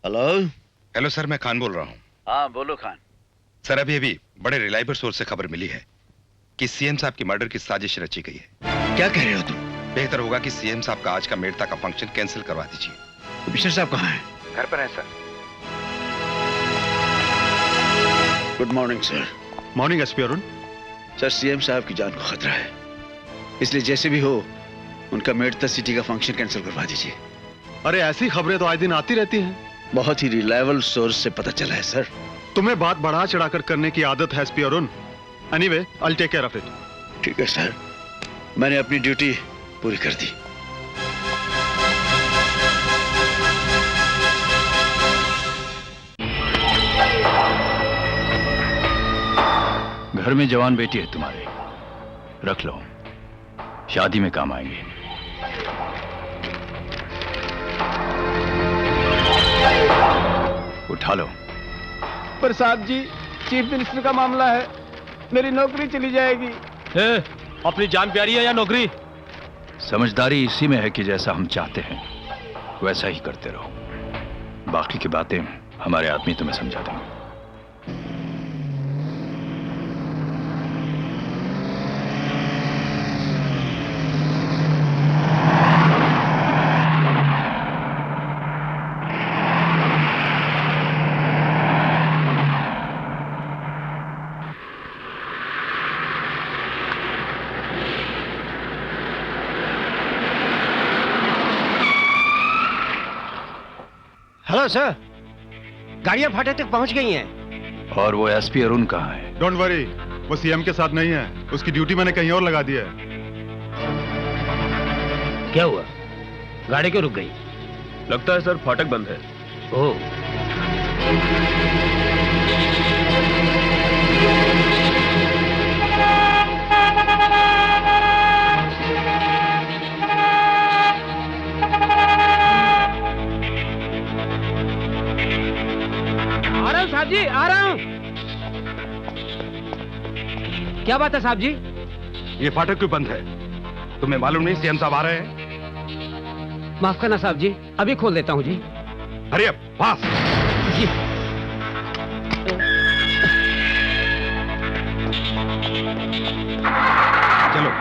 Hello. Hello sir, मैं खान बोल रहा हूँ। हाँ बोलो खान। सर अभी बड़े रिलायबल सोर्स से खबर मिली है कि सीएम साहब की मर्डर की साजिश रची गई है। क्या कह रहे हो तुम? बेहतर होगा कि सीएम साहब का आज का मेड़ता का फंक्शन कैंसिल करवा दीजिए। कमिश्नर साहब कहाँ हैं? घर पर हैं sir. Good morning sir. Morning SP Arun. Sir CM साहब की जान को खतरा है, इसलिए जैसे भी हो उनका मेड़ता सिटी का फंक्शन कैंसिल करवा दीजिए। अरे ऐसी खबरें तो आए दिन आती रहती हैं। बहुत ही रिलायबल सोर्स से पता चला है सर। तुम्हें बात बढ़ा चढ़ाकर करने की आदत है SP Arun. Anyway, I will take care of it. ठीक है सर, मैंने अपनी ड्यूटी पूरी कर दी। घर में जवान बेटी है तुम्हारे, रख लो, शादी में काम आएंगे। उठा लो। पर साहब जी, चीफ मिनिस्टर का मामला है, मेरी नौकरी चली जाएगी। अपनी जान प्यारी है या नौकरी? समझदारी इसी में है कि जैसा हम चाहते हैं वैसा ही करते रहो, बाकी की बातें हमारे आदमी तुम्हें समझा देंगे। हेलो सर, गाड़ियां फाटक तक पहुंच गई हैं। और वो एसपी अरुण कहाँ है? डोंट वरी, वो सीएम के साथ नहीं है, उसकी ड्यूटी मैंने कहीं और लगा दी है। क्या हुआ? गाड़ी क्यों रुक गई? लगता है सर फाटक बंद है। ओह, साहब जी आ रहा हूं। क्या बात है साहब जी? ये फाटक क्यों बंद है? तुम्हें मालूम नहीं सीएम साहब आ रहे हैं? माफ करना साहब जी, अभी खोल देता हूं जी। Hurry up, fast. जी। चलो।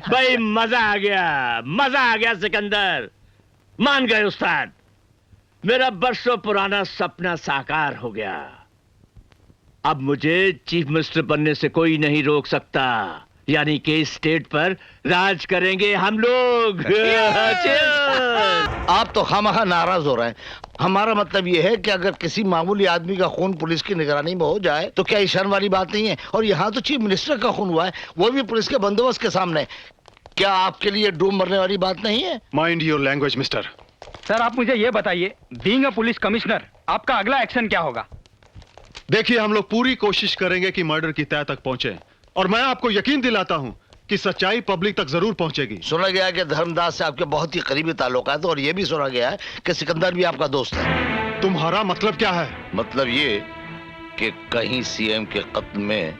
भाई मजा आ गया सिकंदर। मान गए उस्ताद, मेरा बरसों पुराना सपना साकार हो गया। अब मुझे चीफ मिनिस्टर बनने से कोई नहीं रोक सकता, यानी कि स्टेट पर राज करेंगे हम लोग। आप तो खामखा नाराज हो रहे हैं। हमारा मतलब ये है कि अगर किसी मामूली आदमी का खून पुलिस की निगरानी में हो जाए तो क्या ईशान वाली बात नहीं है। और यहाँ तो चीफ मिनिस्टर का खून हुआ है, वो भी पुलिस के बंदोबस्त के सामने। क्या आपके लिए डूब मरने वाली बात नहीं है? Mind your language mister. Sir आप मुझे ये बताइए, बीइंग अ पुलिस कमिश्नर आपका अगला एक्शन क्या होगा? देखिए, हम लोग पूरी कोशिश करेंगे कि मर्डर की तह तक पहुंचे, और मैं आपको यकीन दिलाता हूं कि सच्चाई पब्लिक तक जरूर पहुंचेगी। सुना गया है कि धर्मदास से आपके बहुत ही करीबी ताल्लुकात है, और ये भी सुना गया है कि सिकंदर भी आपका दोस्त है। तुम्हारा मतलब क्या है? मतलब ये कि कहीं सीएम के कत्ल में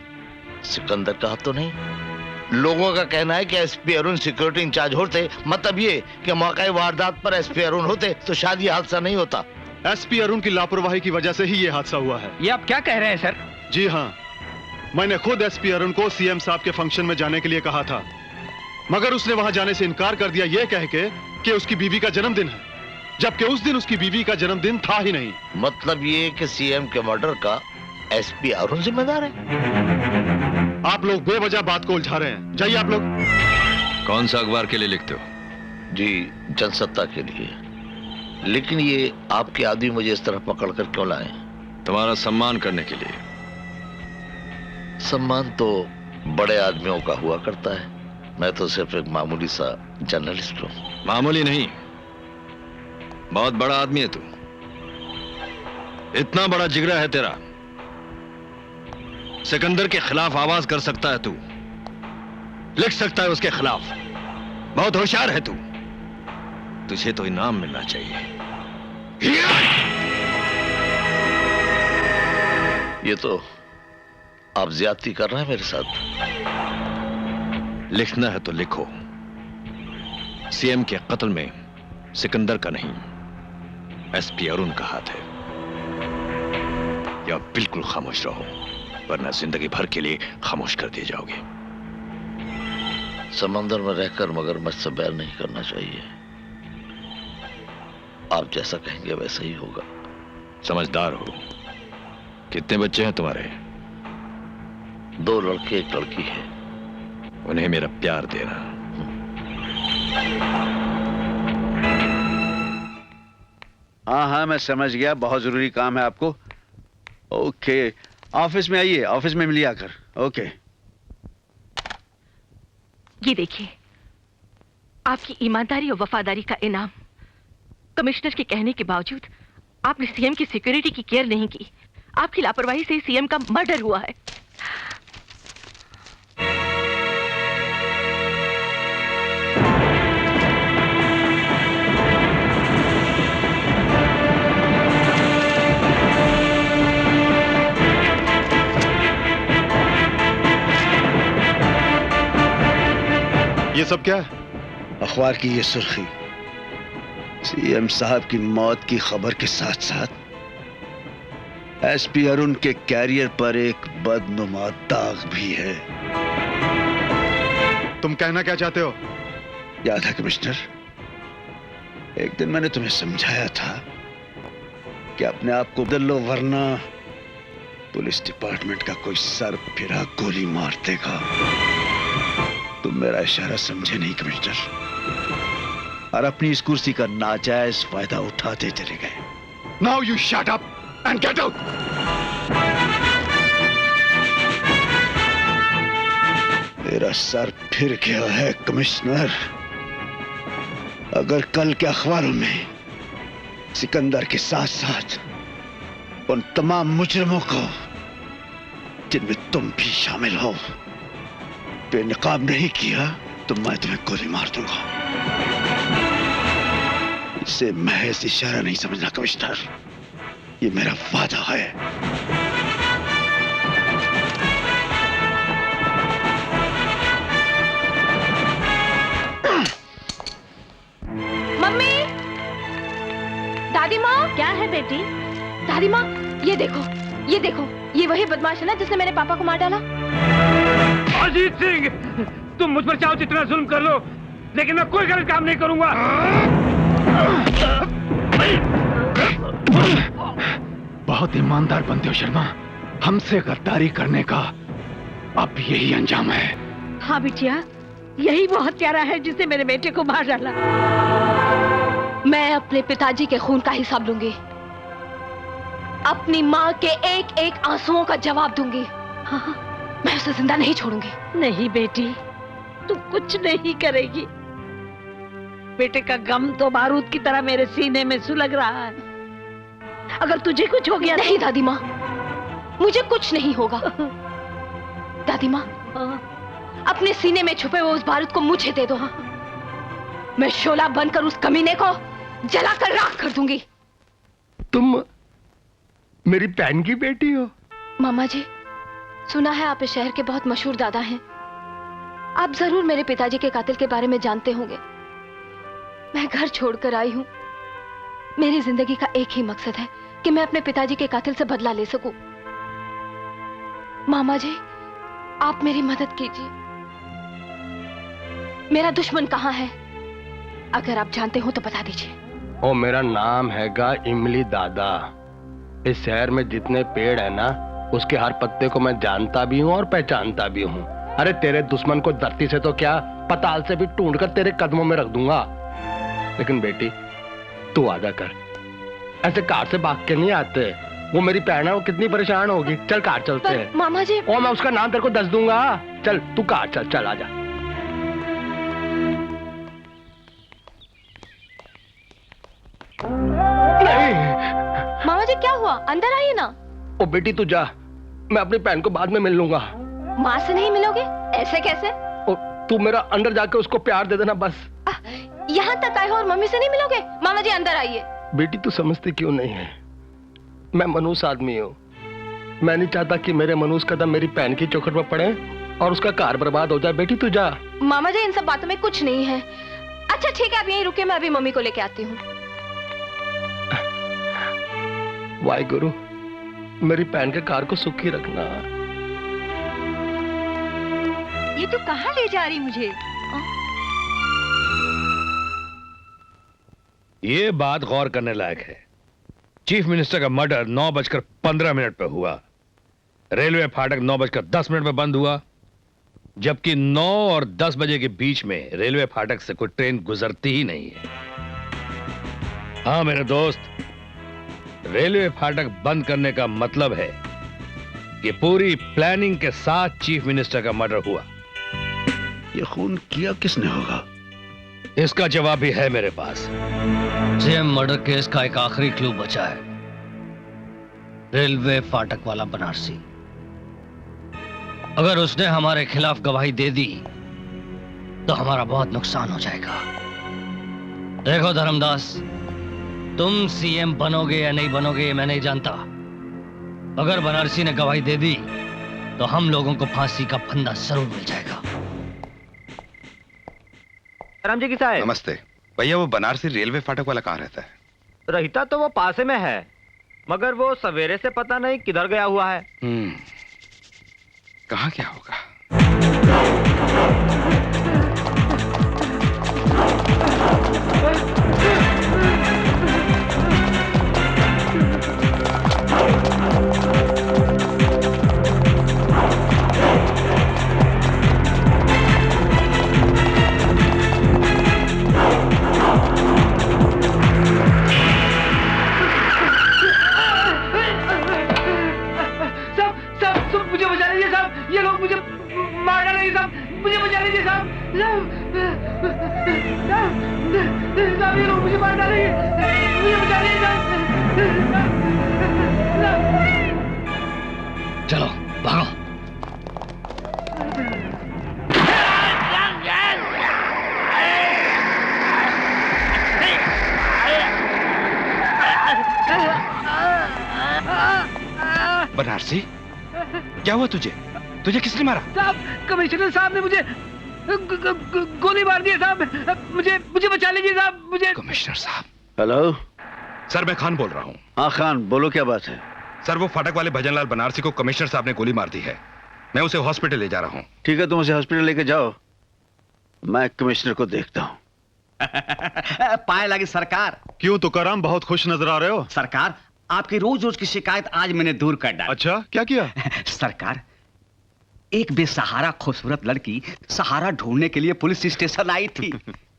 सिकंदर का हाथ तो नहीं? लोगों का कहना है कि एसपी अरुण सिक्योरिटी इंचार्ज होते, मतलब ये कि मौके वारदात पर एसपी अरुण होते तो शायद ये हादसा नहीं होता। एसपी अरुण की लापरवाही की वजह से ही ये हादसा हुआ है। ये आप क्या कह रहे हैं सर? जी हाँ, मैंने खुद एसपी अरुण को सीएम साहब के फंक्शन में जाने के लिए कहा था, मगर उसने वहां जाने से इनकार कर दिया, यह कह के कि उसकी बीवी का जन्मदिन है, जबकि उस दिन उसकी बीवी का जन्मदिन था ही नहीं। मतलब ये कि सीएम के मर्डर का एसपी अरुण जिम्मेदार है। आप लोग बेवजह बात को उलझा रहे हैं। जाइए आप लोग। कौन सा अखबार के लिए लिखते हो? जी, जनसत्ता के लिए। लेकिन ये आपके आदमी मुझे इस तरह पकड़ कर क्यों लाए? तुम्हारा सम्मान करने के लिए। सम्मान तो बड़े आदमियों का हुआ करता है, मैं तो सिर्फ एक मामूली सा जर्नलिस्ट हूँ। मामूली नहीं, बहुत बड़ा आदमी है तू। इतना बड़ा जिगरा है तेरा सिकंदर के खिलाफ आवाज कर सकता है तू, लिख सकता है उसके खिलाफ। बहुत होशियार है तू, तुझे तो इनाम मिलना चाहिए। ये तो आप ज्यादती कर रहे हैं मेरे साथ। लिखना है तो लिखो, सीएम के कत्ल में सिकंदर का नहीं, एसपी अरुण का हाथ है। या बिल्कुल खामोश रहो, वरना जिंदगी भर के लिए खामोश कर दिए जाओगे। समंदर में रहकर मगरमच्छ से बैर नहीं करना चाहिए। आप जैसा कहेंगे वैसा ही होगा। समझदार हो। कितने बच्चे हैं तुम्हारे? 2 लड़के 1 लड़की है। उन्हें मेरा प्यार देना। हाँ हाँ, मैं समझ गया, बहुत जरूरी काम है आपको। ओके, ऑफिस में आइए, ऑफिस में मिलिए आकर। ओके। ये देखिए, आपकी ईमानदारी और वफादारी का इनाम। कमिश्नर के कहने के बावजूद आपने सीएम की सिक्योरिटी की केयर नहीं की। आपकी लापरवाही से सीएम का मर्डर हुआ है। ये सब क्या है? अखबार की ये सुर्खी, सीएम साहब की मौत की खबर के साथ साथ एसपी अरुण के कैरियर पर एक बदनुमा दाग भी है। तुम कहना क्या चाहते हो? याद है कमिश्नर, एक दिन मैंने तुम्हें समझाया था कि अपने आप को बदल लो, वरना पुलिस डिपार्टमेंट का कोई सर फिरा गोली मार देगा। तुम मेरा इशारा समझे नहीं कमिश्नर, और अपनी इस कुर्सी का नाजायज फायदा उठाते चले गए। Now you shut up and get out. मेरा सर फिर गया है कमिश्नर। अगर कल के अखबारों में सिकंदर के साथ साथ उन तमाम मुजरिमों को, जिनमें तुम भी शामिल हो, बेनकाब नहीं किया तो मैं तुम्हें गोली मार दूंगा। इसे महज इशारा नहीं समझना कमिश्नर, ये मेरा वादा है। मम्मी, दादी माँ। क्या है बेटी? दादी माँ, ये देखो, ये देखो, ये वही बदमाश है ना जिसने मेरे पापा को मार डाला। अजीत सिंह, तुम मुझ पर चाहो जितना जुल्म कर लो, लेकिन मैं कोई गलत काम नहीं करूंगा। बहुत ईमानदार बनते हो शर्मा। हमसे गद्दारी करने का अब यही अंजाम है। हाँ बिटिया, यही वो हत्यारा है जिसने मेरे बेटे को मार डाला। मैं अपने पिताजी के खून का हिसाब लूंगी, अपनी माँ के एक एक आंसुओं का जवाब दूंगी। हाँ, मैं उसे जिंदा नहीं छोड़ूंगी। नहीं बेटी, तू कुछ नहीं करेगी। बेटे का गम तो बारूद की तरह मेरे सीने में सुलग रहा है। अगर तुझे कुछ हो गया नहीं दादी माँ, मुझे कुछ नहीं होगा। दादी माँ, अपने सीने में छुपे हुए उस बारूद को मुझे दे दो। मैं शोला बनकर उस कमीने को जलाकर राख कर दूंगी। तुम मेरी बहन की बेटी हो? मामा जी, सुना है आप इस शहर के बहुत मशहूर दादा हैं। आप जरूर मेरे पिताजी के कातिल के बारे में जानते होंगे। मैं घर छोड़कर आई हूं। मेरी जिंदगी का एक ही मकसद है कि मैं अपने पिताजी के कातिल से बदला ले सकूं। मामा जी, आप मेरी मदद कीजिए। मेरा दुश्मन कहां है? अगर आप जानते हो तो बता दीजिए। ओ, मेरा नाम हैगा इमली दादा। इस शहर में जितने पेड़ है ना, उसके हर पत्ते को मैं जानता भी हूँ और पहचानता भी हूँ। अरे तेरे दुश्मन को धरती से तो क्या, पताल से भी ढूंढ कर तेरे कदमों में रख दूंगा। लेकिन बेटी, तू वादा कर, ऐसे कार से भाग के नहीं आते। वो मेरी बहन है, वो कितनी परेशान होगी। चल कार चलते हैं। मामा जी, और मैं उसका नाम तेरे को दस दूंगा। चल तू कार चल, चल आजा। मामा जी क्या हुआ? अंदर आइए ना। ओ बेटी तू जा, मैं अपनी बहन को बाद में मिल लूंगा। माँ से नहीं मिलोगे? ऐसे कैसे? तू मेरा अंदर जाके उसको प्यार दे देना बस। यहाँ तक आए हो और मम्मी से नहीं मिलोगे? मामा जी अंदर आइए। बेटी तू समझती क्यों नहीं है? मैं मनुष्य आदमी हूँ। मैं नहीं चाहता कि मेरे मनुष्य कदम मेरी बहन की चौखट पर पड़े और उसका कार बर्बाद हो जाए। बेटी तू जा। मामा जी इन सब बातों में कुछ नहीं है। अच्छा ठीक है, आप यहीं रुके, मैं अभी मम्मी को लेके आती हूँ। वाहे गुरु, मेरी बहन के कार को सुखी रखना। ये तू कहाँ ले जा रही मुझे? ये बात गौर करने लायक है। चीफ मिनिस्टर का मर्डर 9:15 पर हुआ। रेलवे फाटक 9:10 पर बंद हुआ, जबकि 9 और 10 बजे के बीच में रेलवे फाटक से कोई ट्रेन गुजरती ही नहीं है। हाँ मेरे दोस्त, रेलवे फाटक बंद करने का मतलब है कि पूरी प्लानिंग के साथ चीफ मिनिस्टर का मर्डर हुआ। ये खून किया किसने होगा? इसका जवाब भी है मेरे पास। सीएम मर्डर केस का एक आखिरी क्लू बचा है, रेलवे फाटक वाला बनारसी। अगर उसने हमारे खिलाफ गवाही दे दी तो हमारा बहुत नुकसान हो जाएगा। देखो धर्मदास, तुम सीएम बनोगे या नहीं बनोगे मैं नहीं जानता। अगर बनारसी ने गवाही दे दी तो हम लोगों को फांसी का फंदा जरूर मिल जाएगा। राम जी किसा है? नमस्ते भैया, वो बनारसी रेलवे फाटक वाला कहाँ रहता है? रहता तो वो पासे में है, मगर वो सवेरे से पता नहीं किधर गया हुआ है। कहाँ क्या होगा? मुझे बचा लीजिए साहब, ये लोग मुझे मार डालेंगे साहब, मुझे बचा लीजिए साहब। साहब ये लोग मुझे मार डालेंगे, मुझे बचा लीजिए साहब। चलो भागो। बनारसी, क्या हुआ तुझे? तुझे किसने मारा? साहब कमिश्नर साहब ने मुझे गोली मार दी साहब, मुझे बचा लीजिए साहब, मुझे। कमिश्नर साहब। हेलो सर मैं खान बोल रहा हूँ। हाँ खान बोलो, क्या बात है? सर वो फाटक वाले भजनलाल बनारसी को कमिश्नर साहब ने गोली मार दी है। मैं उसे हॉस्पिटल ले जा रहा हूँ। ठीक है, तुम उसे हॉस्पिटल लेके जाओ, मैं कमिश्नर को देखता हूँ। पाए लगी सरकार। क्यों तुकाराम, बहुत खुश नजर आ रहे हो? सरकार आपकी रोज रोज की शिकायत आज मैंने दूर कर डाली। अच्छा क्या किया? सरकार, एक बेसहारा खूबसूरत लड़की सहारा ढूंढने के लिए पुलिस स्टेशन आई थी।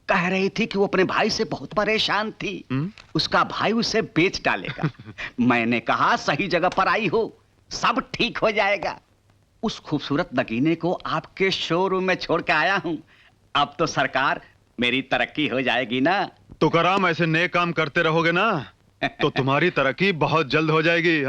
कह रही थी कि वो अपने भाई से बहुत परेशान थी। उसका भाई उसे बेच डालेगा। मैंने कहा सही जगह पर आई हो, सब ठीक हो जाएगा। उस खूबसूरत नगीने को आपके शोरूम में छोड़ के आया हूं। अब तो सरकार मेरी तरक्की हो जाएगी ना। तुकाराम ऐसे नेक काम करते रहोगे ना तो तुम्हारी तरक्की बहुत जल्द हो जाएगी।